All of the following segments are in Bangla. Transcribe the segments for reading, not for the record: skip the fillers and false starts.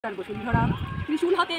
বসুন্ধরা ত্রিশূল হাতে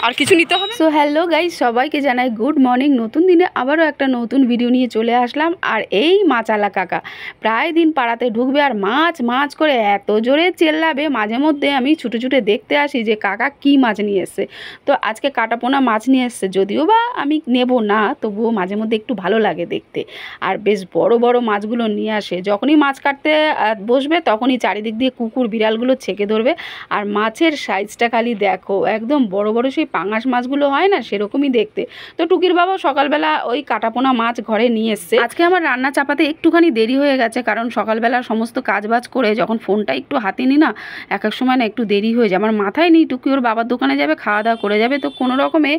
আর কিছু নিতে হবে। সো হ্যালো গাইস, সবাইকে জানাই গুড মর্নিং। নতুন দিনে আবারও একটা নতুন ভিডিও নিয়ে চলে আসলাম। আর এই মাছালা কাকা প্রায় দিন পাড়াতে ঢুকবে আর মাছ মাছ করে এত জোরে চেল্লাবে, মাঝে মধ্যে আমি ছুটে ছুটে দেখতে আসি যে কাকা কি মাছ নিয়ে এসছে। তো আজকে কাটাপোনা মাছ নিয়ে এসছে, যদিও বা আমি নেব না, তবুও মাঝে মধ্যে একটু ভালো লাগে দেখতে। আর বেশ বড় বড় মাছগুলো নিয়ে আসে। যখনই মাছ কাটতে বসবে তখনই চারিদিক দিয়ে কুকুর বিড়ালগুলো ছেকে ধরবে। আর মাছের সাইজটা খালি দেখো, একদম বড় বড় সেই পাঙাশ মাছগুলো হয় না, সেরকমই দেখতে। তো টুকির বাবা সকালবেলা ওই কাটাপোনা মাছ ঘরে নিয়ে এসছে। আজকে আমার রান্না চাপাতে একটুখানি দেরি হয়ে গেছে, কারণ সকালবেলা সমস্ত কাজবাজ করে যখন ফোনটা একটু হাতে নিই না, এক এক সময় না একটু দেরি হয়ে যায়। আমার মাথায় নেই টুকি ওর বাবার দোকানে যাবে, খাওয়া দাওয়া করে যাবে। তো কোনো রকমে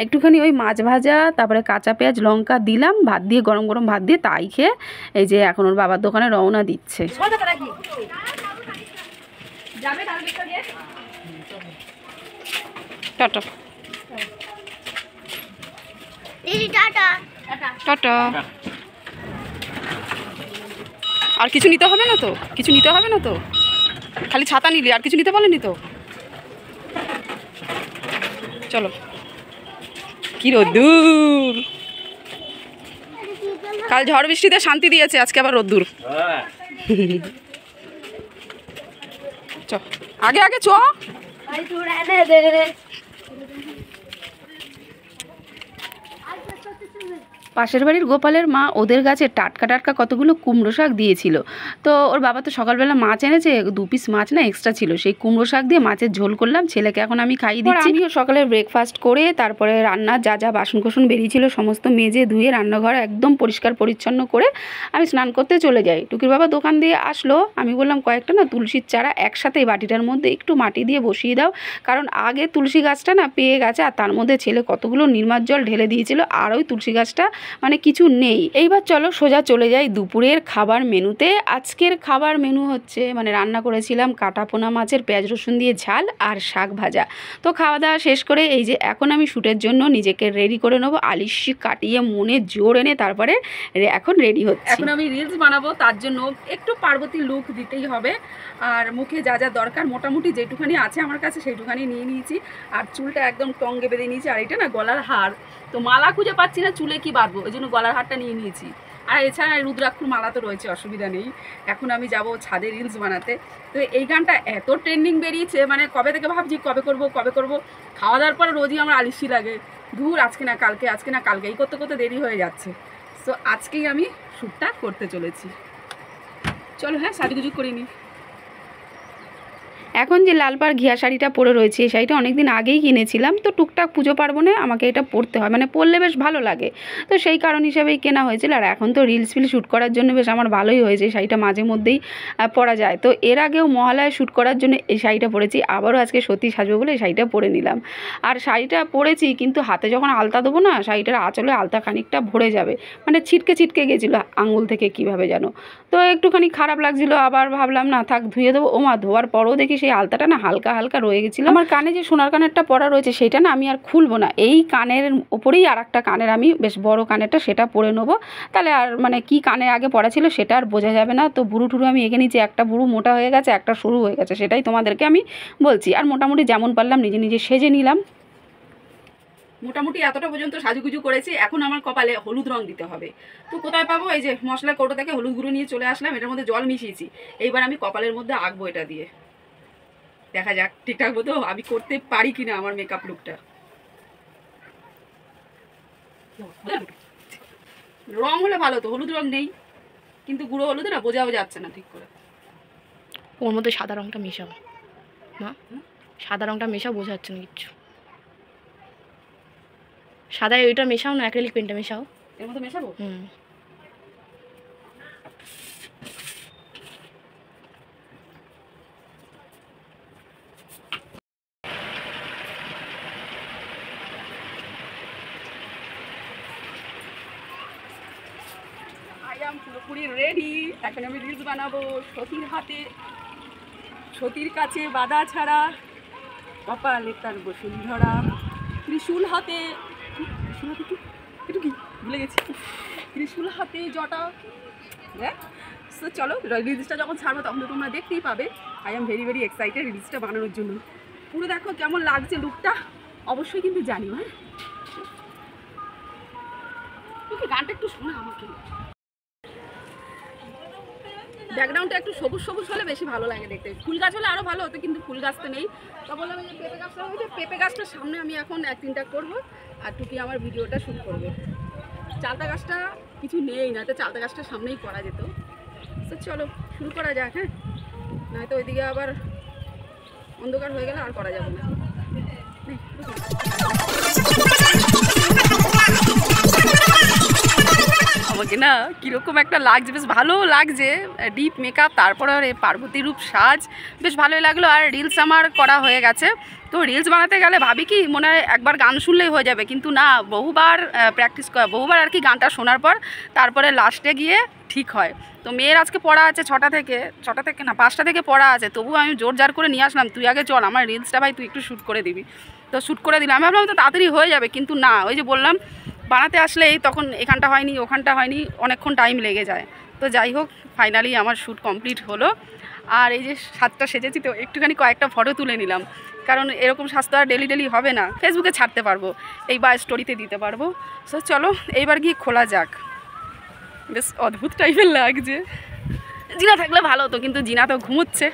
একটুখানি ওই মাছ ভাজা, তারপরে কাঁচা পেঁয়াজ লঙ্কা দিলাম, ভাত দিয়ে গরম গরম ভাত দিয়ে তাই খেয়ে এই যে এখন ওর বাবার দোকানে রওনা দিচ্ছে। Tata tata. আর কিছু নিতে হবে না তো? কিছু নিতে হবে না তো? খালি ছাতা নিলি, আর কিছু নিতে পারলেনি তো? চলো। কি রোদ্দুর! কাল ঝড় বৃষ্টিতে শান্তি দিয়েছে, আজকে আবার রোদ্দুর। চ আগে আগে চ। পাশের বাড়ির গোপালের মা ওদের গাছে টাটকা টাটকা কতগুলো কুমড়ো শাক দিয়েছিল। তো ওর বাবা তো সকালবেলা মাছ এনেছে, 2 পিস মাছ না এক্সট্রা ছিল, সেই কুমড়ো শাক দিয়ে মাছের ঝোল করলাম। ছেলেকে এখন আমি খাইয়ে দিচ্ছি। আমিও সকালে ব্রেকফাস্ট করে তারপরে রান্নার যা যা বাসন কোসন বেরিয়েছিল সমস্ত মেজে ধুয়ে রান্নাঘর একদম পরিষ্কার পরিচ্ছন্ন করে আমি স্নান করতে চলে যাই। টুকির বাবা দোকান দিয়ে আসলো, আমি বললাম কয়েকটা না তুলসীর চারা একসাথে বাটিটার মধ্যে একটু মাটি দিয়ে বসিয়ে দাও, কারণ আগে তুলসী গাছটা না পেয়ে গেছে, আর তার মধ্যে ছেলে কতগুলো নির্মার জল ঢেলে দিয়েছিল, আর ওই তুলসী গাছটা মানে কিছু নেই। এইবার চলো সোজা চলে যাই দুপুরের খাবার মেনুতে। আজকের খাবার মেনু হচ্ছে, মানে রান্না করেছিলাম কাটাপোনা মাছের পেঁয়াজ রসুন দিয়ে ঝাল আর শাক ভাজা। তো খাওয়া দাওয়া শেষ করে এই যে এখন আমি শ্যুটের জন্য নিজেকে রেডি করে নেবো, আলিশি কাটিয়ে মনে জোর এনে তারপরে এখন রেডি হচ্ছে। এখন আমি রিলস বানাবো, তার জন্য একটু পার্বতী লুক দিতেই হবে। আর মুখে যা যা দরকার মোটামুটি যেটুখানি আছে আমার কাছে সেইটুখানি নিয়ে নিয়েছি। আর চুলটা একদম টঙ্গে বেঁধে নিয়েছি। আর এটা না গলার হার, তো মালা খুঁজে পাচ্ছি না চুলে কি বাঁধবো, ওই জন্য গলার হারটা নিয়ে নিয়েছি। আর এছাড়া রুদ্রাক্ষর মালা তো রয়েছে, অসুবিধা নেই। এখন আমি যাব ছাদে রিলস বানাতে। তো এই গানটা এত ট্রেন্ডিং বেরিয়েছে, মানে কবে থেকে ভাবছি কবে করব। খাওয়া দাওয়ার পরে রোজই আমার আলিশি লাগে, ধুর আজকে না কালকে, আজকে না কালকে, এই করতে করতে দেরি হয়ে যাচ্ছে। তো আজকেই আমি শ্যুটটা করতে চলেছি। চলো হ্যাঁ, সাজুগুজু করে নিই। এখন যে লাল পাড় ঘিয়া শাড়িটা পরে রয়েছে, এই শাড়িটা অনেকদিন আগেই কিনেছিলাম। তো টুকটাক পুজো পার্বণে আমাকে এটা পরতে হয়, মানে পরলে বেশ ভালো লাগে, তো সেই কারণ হিসেবেই কেনা হয়েছিল। আর এখন তো রিলস ফিল শ্যুট করার জন্য বেশ আমার ভালোই হয়েছে, এই শাড়িটা মাঝে মধ্যেই পরা যায়। তো এর আগেও মহালয়ায় শ্যুট করার জন্য এই শাড়িটা পরেছি, আবারও আজকে সত্যি সাজবো বলে এই শাড়িটা পরে নিলাম। আর শাড়িটা পরেছি, কিন্তু হাতে যখন আলতা দেবো না, শাড়িটার আঁচলে আলতা খানিকটা ভরে যাবে, মানে ছিটকে ছিটকে গেছিলো আঙুল থেকে কীভাবে যেন। তো একটুখানি খারাপ লাগছিলো, আবার ভাবলাম না থাক ধুয়ে দেবো। ওমা, ধোয়ার পরও দেখি সেই আলতাটা না হালকা হালকা রয়ে গেছিলো। আমার কানে যে সোনার কানেরটা পরা রয়েছে সেটা না আমি আর খুলবো না, এই কানের ওপরেই আর একটা কানের আমি বেশ বড় কানেরটা সেটা পরে নেবো। তাহলে আর মানে কি কানের আগে পরা ছিল সেটা আর বোঝা যাবে না। তো ভুরু টুরু আমি এঁকে নিচ্ছি, একটা ভুরু মোটা হয়ে গেছে, একটা সরু হয়ে গেছে, সেটাই তোমাদেরকে আমি বলছি। আর মোটামুটি যেমন পারলাম নিজে নিজে সেজে নিলাম। মোটামুটি এতটা পর্যন্ত সাজুগুজু করেছি। এখন আমার কপালে হলুদ রং দিতে হবে। তো কোথায় পাবো? এই যে মশলা কৌটো থেকে হলুদ গুঁড়ো নিয়ে চলে আসলাম, এটার মধ্যে জল মিশিয়েছি। এইবার আমি কপালের মধ্যে আঁকবো এটা দিয়ে, দেখা যাক ঠিকঠাক মতো আমি করতে পারি কিনা আমার মেকআপ লুকটা। রং হলে ভালো, তো হলুদ রং নেই, কিন্তু গুঁড়ো হলুদ না বোঝাও যাচ্ছে না ঠিক করে। ওর মধ্যে সাদা রংটা মেশাও না, সাদা রংটা মেশাও, বোঝা যাচ্ছে না কিচ্ছু। সাদা ওইটা মেশাও না, অ্যাক্রিলিক পেন্টটা মেশাও। এর মধ্যে মেশাবো? পুরোপুরি রেডি। এখন আমি রিলস বানাবো সতীর হাতে, সতীর কাছে বাধা ছাড়া, কপালে তার বসুন্ধরা, ত্রিশূল হাতে, ত্রিশূল হাতে কি একটু কি ভুলে গেছি, ত্রিশূল হাতে জটা। দেখ, তো চলো রিলসটা যখন ছাড়বো তখন তো তোমরা দেখতেই পাবে। I am very very excited রিলসটা বানানোর জন্য। পুরো দেখো কেমন লাগছে লুকটা, অবশ্যই কিন্তু জানিও। হ্যাঁ, তুমি গানটা একটু শোনা আমাকে। ব্যাকগ্রাউন্ডটা একটু সবুজ সবুজ হলে বেশি ভালো লাগে দেখতে। ফুল গাছ হলে আরও ভালো হতো, কিন্তু ফুল গাছ তো নেই। তা বললাম যে পেঁপে গাছটা হয়েছে, পেঁপে গাছটার সামনে আমি এখন 1-3টা করবো, আর টুকি আমার ভিডিওটা শ্যুট করবে। চালতা গাছটা কিছু নেই, না তো চালতা গাছটার সামনেই করা যেত। তো চলো শুরু করা যাক। হ্যাঁ, নয়তো ওইদিকে আবার অন্ধকার হয়ে গেলে আর করা যাবে না। আমাকে না কীরকম একটা লাগছে, বেশ ভালো লাগছে। ডিপ মেকআপ, তারপরে আর এই পার্বতী রূপ সাজ, বেশ ভালোই লাগলো। আর রিলস আমার করা হয়ে গেছে। তো রিলস বানাতে গেলে ভাবি কি মনে হয় একবার গান শুনলেই হয়ে যাবে, কিন্তু না, বহুবার প্র্যাকটিস করা, বহুবার আর কি গানটা শোনার পর তারপরে লাস্টে গিয়ে ঠিক হয়। তো মেয়ের আজকে পড়া আছে 6টা থেকে না 5টা থেকে পড়া আছে, তবু আমি জোর জার করে নিয়ে আসলাম, তুই আগে চল আমার রিলসটা ভাই তুই একটু শ্যুট করে দিবি। তো শ্যুট করে দিলাম, আমি ভাবলাম তো তাড়াতাড়ি হয়ে যাবে, কিন্তু না, ওই যে বললাম বানাতে আসলেই তখন এখানটা হয়নি ওখানটা হয়নি, অনেকক্ষণ টাইম লেগে যায়। তো যাই হোক, ফাইনালি আমার শ্যুট কমপ্লিট হলো। আর এই যে সাজটা সেজেছি, তো একটুখানি কয়েকটা ফটো তুলে নিলাম, কারণ এরকম সাজ তো আর ডেলি ডেলি হবে না, ফেসবুকে ছাড়তে পারবো এই বা স্টোরিতে দিতে পারবো। সো চলো এইবার গিয়ে খোলা যাক। বেশ অদ্ভুত টাইপের লাগছে। জিনা থাকলে ভালো হতো, কিন্তু জিনা তো ঘুমোচ্ছে।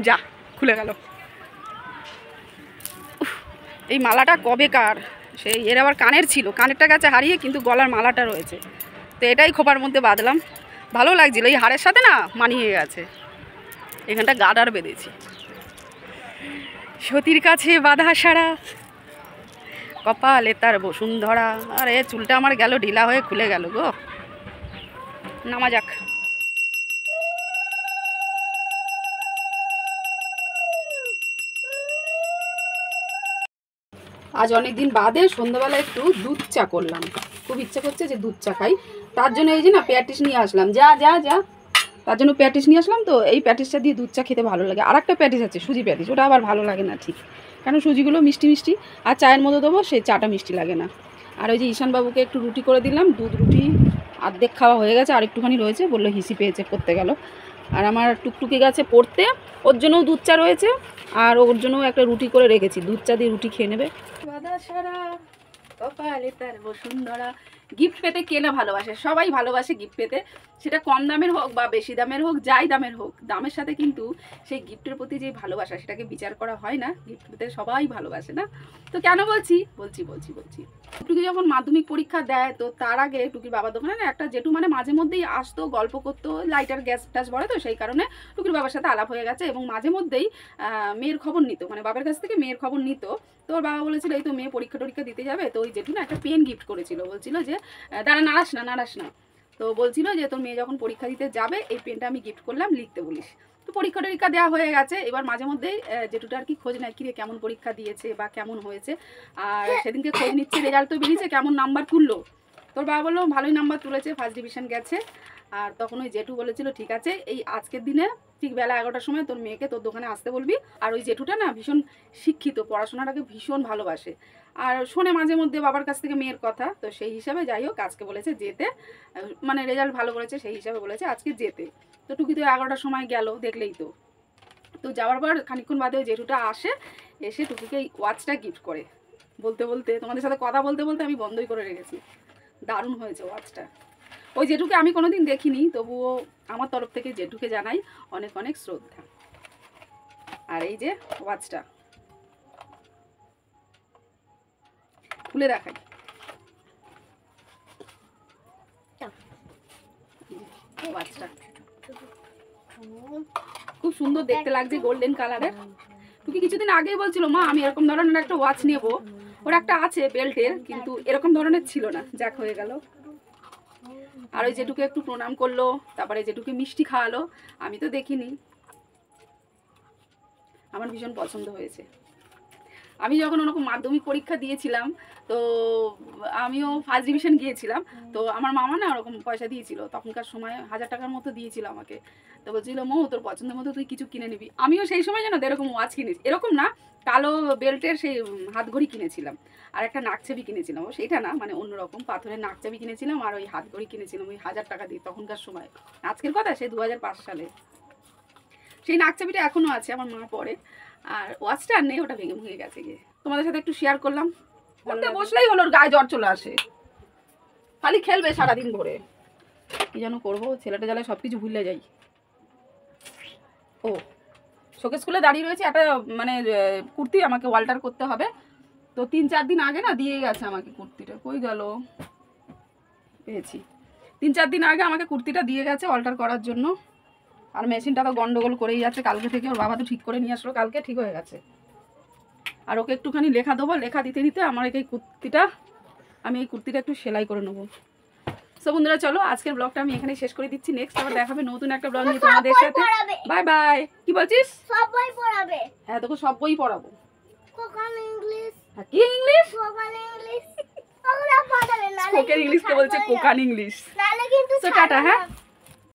যা খুলে গেল। এই মালাটা কবেকার, সেই এর আবার কানের ছিল, কানেরটা গেছে হারিয়ে, কিন্তু গলার মালাটা রয়েছে। তো এটাই খোপার মধ্যে বাঁধলাম, ভালো লাগছিল, এই হাড়ের সাথে না মানিয়ে গেছে। এখানটা গাডার বেঁধেছি, সতীর কাছে বাঁধা সারা কপালে তার বসুন্ধরা। আরে চুলটা আমার গেল ঢিলা হয়ে খুলে গেল গো। নামা যাক। আজ অনেক দিন বাদে সন্ধ্যাবেলা একটু দুধ চা করলাম, খুব ইচ্ছা করছে যে দুধ চা খাই। তার জন্য এই যে না প্যাটিস নিয়ে আসলাম, যা যা যা, তার জন্য প্যাটিস নিয়ে আসলাম। তো এই প্যাটিসটা দিয়ে দুধ চা খেতে ভালো লাগে। আর একটা প্যাটিস আছে সুজি প্যাটিস, ওটা আবার ভালো লাগে না ঠিক, কারণ সুজিগুলো মিষ্টি মিষ্টি, আর চায়ের মধ্যে দেবো সেই চাটা মিষ্টি লাগে না। আর ওই যে ঈশানবাবুকে একটু রুটি করে দিলাম, দুধ রুটি অর্ধেক খাওয়া হয়ে গেছে, আর একটুখানি রয়েছে, বললো হিসি পেয়েছে করতে গেল। আর আমার টুকটুকি গেছে পড়তে, ওর জন্যও দুধ চা রয়েছে, আর ওর জন্যও একটা রুটি করে রেখেছি, দুধ চা দিয়ে রুটি খেয়ে নেবে। কপালে তার বসুন্ধরা। গিফট পেতে কে না ভালোবাসে, সবাই ভালোবাসে গিফট পেতে, সেটা কম দামের হোক বা বেশি দামের হোক, যাই দামের হোক, দামের সাথে কিন্তু সেই গিফটের প্রতি যে ভালোবাসা সেটাকে বিচার করা হয় না। গিফট পেতে সবাই ভালোবাসে না। তো কেন বলছি টুকি যখন মাধ্যমিক পরীক্ষা দেয়, তো তার আগে টুকির বাবার দোকানে না একটা জেঠু মানে মাঝে মধ্যেই আসতো, গল্প করতো, লাইটার গ্যাস ট্যাস ভরে, তো সেই কারণে টুকির বাবার সাথে আলাপ হয়ে গেছে, এবং মাঝে মধ্যেই মেয়ের খবর নিত, মানে বাবার কাছ থেকে মেয়ের খবর নিত। তো ওর বাবা বলেছিল এই তো মেয়ে পরীক্ষা দিতে যাবে, তো ওই জেঠু না একটা পেন গিফট করেছিল, বলছিল যে দাঁড়া নাড়াস না, তো বলছিল যে তোর মেয়ে যখন পরীক্ষা দিতে যাবে এই পেনটা আমি গিফট করলাম, লিখতে বলিস। তো পরীক্ষা দেওয়া হয়ে গেছে, এবার মাঝে মধ্যেই জেঠুটা আর কি খোঁজ নেয়, কিরে কেমন পরীক্ষা দিয়েছে বা কেমন হয়েছে। আর সেদিনকে খোঁজ নিচ্ছে, রেজাল্ট তো বেরিয়েছে, কেমন নাম্বার তুললো। তোর বাবা বললো ভালোই নাম্বার তুলেছে, ফার্স্ট ডিভিশন গেছে। আর তখন ওই জেঠু বলেছিল ঠিক আছে, এই আজকের দিনে ঠিক বেলা 11টার সময় তোর মেয়েকে তোর দোকানে আসতে বলবি। আর ওই জেঠুটা না ভীষণ শিক্ষিত, পড়াশোনাটাকে ভীষণ ভালোবাসে, আর শোনে মাঝে মধ্যে বাবার কাছ থেকে মেয়ের কথা। তো সেই হিসাবে যাই হোক আজকে বলেছে যেতে, মানে রেজাল্ট ভালো করেছে সেই হিসাবে বলেছে আজকে যেতে। তো টুকি তো 11টার সময় গেল, দেখলেই তো। তো যাওয়ার পর খানিকক্ষণ বাদে ওই জেঠুটা আসে, এসে টুকিকে এই ওয়াচটা গিফট করে। বলতে বলতে তোমাদের সাথে কথা বলতে বলতে আমি বন্ধই করে রেখেছি। দারুণ হয়েছে ওয়াচটা। ওই জেঠুকে আমি কোনোদিন দেখিনি, তবুও আমার তরফ থেকে জেঠুকে জানাই অনেক অনেক শ্রদ্ধা। আর এই যে ওয়াচটা খুলে দেখাই, ওয়াচটা খুব সুন্দর দেখতে লাগছে, গোল্ডেন কালারের। টুকি কিছুদিন আগেই বলছিল মা আমি এরকম ধরনের একটা ওয়াচ নেবো, ওর একটা আছে বেল্টের, কিন্তু এরকম ধরনের ছিল না, যাক হয়ে গেল। আর ওই জেঠুকে একটু প্রণাম করলো, তারপরে জেঠুকে মিষ্টি খাওয়ালো, আমি তো দেখিনি। আমার ভীষণ পছন্দ হয়েছে। আমি যখন ওরকম মাধ্যমিক পরীক্ষা দিয়েছিলাম, তো আমিও ফার্স্ট ডিভিশন গিয়েছিলাম। তো আমার মামা না ওরকম পয়সা দিয়েছিল, তখনকার সময় 1000 টাকার মতো দিয়েছিল আমাকে। তো বলছিল মো তোর পছন্দের মতো তুই কিছু কিনে নিবি। আমিও সেই সময় জানো এরকম ওয়াচ কিনেছি, এরকম না, কালো বেল্টের সেই হাত ঘড়ি কিনেছিলাম, আর একটা নাকচাবি কিনেছিলাম, সেইটা না মানে অন্যরকম পাথরের নাকচাবি কিনেছিলাম, আর ওই হাত ঘড়ি কিনেছিলাম ওই 1000 টাকা দিয়ে তখনকার সময়। আজকের কথা সেই 2005 সালে। সেই নাকচাবিটা এখনও আছে, আমার মা পরে। আর ওয়াচটা আর নেই, ওটা ভেঙে ভেঙে গেছে গিয়ে। তোমাদের সাথে একটু শেয়ার করলাম। পড়তে বসলেই হলো ওর গায়ে জ্বর চলে আসে, খালি খেলবে সারাদিন ধরে। কি যেন করবো, ছেলেটা জ্বালায় সব কিছু ভুলে যাই। ও শোকেস খুলে দাঁড়িয়ে রয়েছে একটা মানে কুর্তি আমাকে অল্টার করতে হবে। তো 3-4 দিন আগে না দিয়ে গেছে আমাকে কুর্তিটা, কই গেল, পেয়েছি। 3-4 দিন আগে আমাকে কুর্তিটা দিয়ে গেছে অল্টার করার জন্য। আর মেশিনটা তো গন্ডগোল করেই যাচ্ছে, কালকে থেকে ওর বাবা তো ঠিক করে নিয়ে আসলো, কালকে ঠিক হয়ে গেছে। আর ওকে একটুখানি লেখা দেবো, লেখা দিতে দিতে আমার এই কুর্তিটা, আমি এই কুর্তিটা একটু সেলাই করে নেবো। সো বন্ধুরা চলো আজকের ব্লগটা আমি এখানে শেষ করে দিচ্ছি। নেক্সট আবার দেখাবে নতুন একটা ব্লগ নিয়ে তোমাদের সাথে। Bye bye. কি বলছিস? সব বই পড়াবে। হ্যাঁ তোকে সব বই পড়াবো। কোকান ইংলিশ। হ্যাঁ, কি ইংলিশ? কোকান ইংলিশ। ওগুলা পড়াবে না। স্পোকেন ইংলিশ কে বলছে কোকান ইংলিশ। নালে কিন্তু সো টাটা, হ্যাঁ।